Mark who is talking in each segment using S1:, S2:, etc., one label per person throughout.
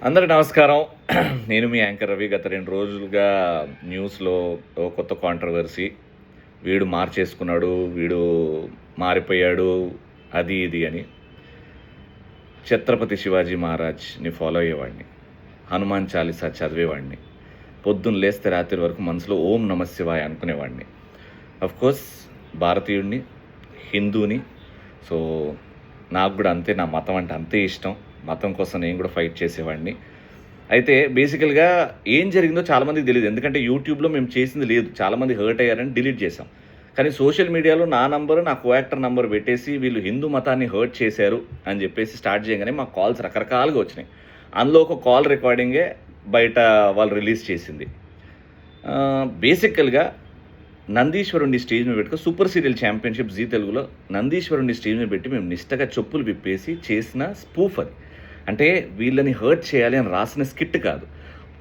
S1: అందరికి నమస్కారం. నేను మీ యాంకర్ రవి. గత 2 రోజులుగా న్యూస్‌లో ఓ కొత్త కాంట్రోవర్సీ. వీడు మార్చేసుకున్నాడు, వీడు మారిపోయాడు, అది ఇది అని. ఛత్రపతి శివాజీ మహారాజ్‌ని ఫాలో అయ్యేవాడిని. హనుమాన్ చాలీసా చదివేవాడిని. పొద్దున్న లేస్తే రాత్రి వరకు మనసులో ఓం నమః శివాయ అనుకునేవాడిని. ఆఫ్‌కోర్స్ భారతీయుడిని, హిందూని. సో, నాకు కూడా అంతే, నా మతం అంటే అంతే ఇష్టం. మతం కోసం నేను కూడా ఫైట్ చేసేవాడిని. అయితే బేసికల్‌గా ఏం జరిగిందో చాలామందికి తెలీదు. ఎందుకంటే యూట్యూబ్‌లో మేము చేసింది లేదు. చాలామంది హర్ట్ అయ్యారని డిలీట్ చేశాం. కానీ సోషల్ మీడియాలో నా నంబరు, నా కో యాక్టర్ నంబర్ పెట్టేసి వీళ్ళు హిందూ మతాన్ని హర్ట్ చేశారు అని చెప్పేసి స్టార్ట్ చేయగానే మాకు కాల్స్ రకరకాలుగా వచ్చినాయి. అందులో ఒక కాల్ రికార్డింగే బయట వాళ్ళు రిలీజ్ చేసింది. బేసికల్‌గా నందీశ్వరుడిని స్టేజ్ మీద పెట్టుకొని సూపర్ సీరియల్ ఛాంపియన్‌షిప్ జీ తెలుగులో నందీశ్వరుడిని స్టేజ్ మీద పెట్టి మేము నిష్టగా చెప్పులు విప్పేసి చేసిన స్పూఫ్ అది. అంటే వీళ్ళని హర్ట్ చేయాలి అని రాసిన స్కిట్ కాదు.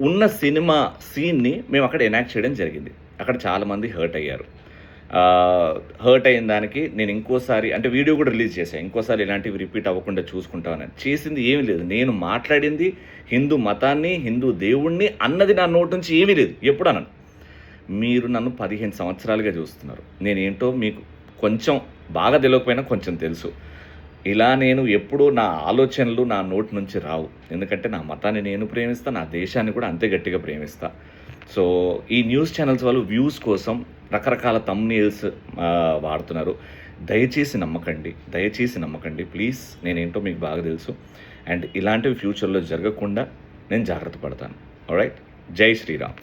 S1: ఉన్న సినిమా సీన్‌ని మేము అక్కడ ఎనాక్ట్ చేయడం జరిగింది. అక్కడ చాలామంది హర్ట్ అయ్యారు. హర్ట్ అయిన దానికి నేను ఇంకోసారి అంటే వీడియో కూడా రిలీజ్ చేశాను. ఇంకోసారి ఇలాంటివి రిపీట్ అవ్వకుండా చూసుకుంటామని. చేసింది ఏమీ లేదు. నేను మాట్లాడింది హిందూ మతాన్ని, హిందూ దేవుడిని అన్నది నా నోటి నుంచి ఏమీ లేదు. ఎప్పుడు అనను. మీరు నన్ను 15 సంవత్సరాలుగా చూస్తున్నారు. నేనేంటో మీకు కొంచెం బాగా తెలియకపోయినా కొంచెం తెలుసు. ఇలా నేను ఎప్పుడూ నా ఆలోచనలు నా నోటి నుంచి రావు. ఎందుకంటే నా మతాన్ని నేను ప్రేమిస్తా, నా దేశాన్ని కూడా అంతే గట్టిగా ప్రేమిస్తా. సో, ఈ న్యూస్ ఛానల్స్ వాళ్ళు వ్యూస్ కోసం రకరకాల థంబ్‌నెయిల్స్ వాడుతున్నారు. దయచేసి నమ్మకండి ప్లీజ్. నేనేంటో మీకు బాగా తెలుసు. అండ్ ఇలాంటివి ఫ్యూచర్‌లో జరగకుండా నేను జాగ్రత్త పడతాను. ఆల్రైట్. జై శ్రీరామ్.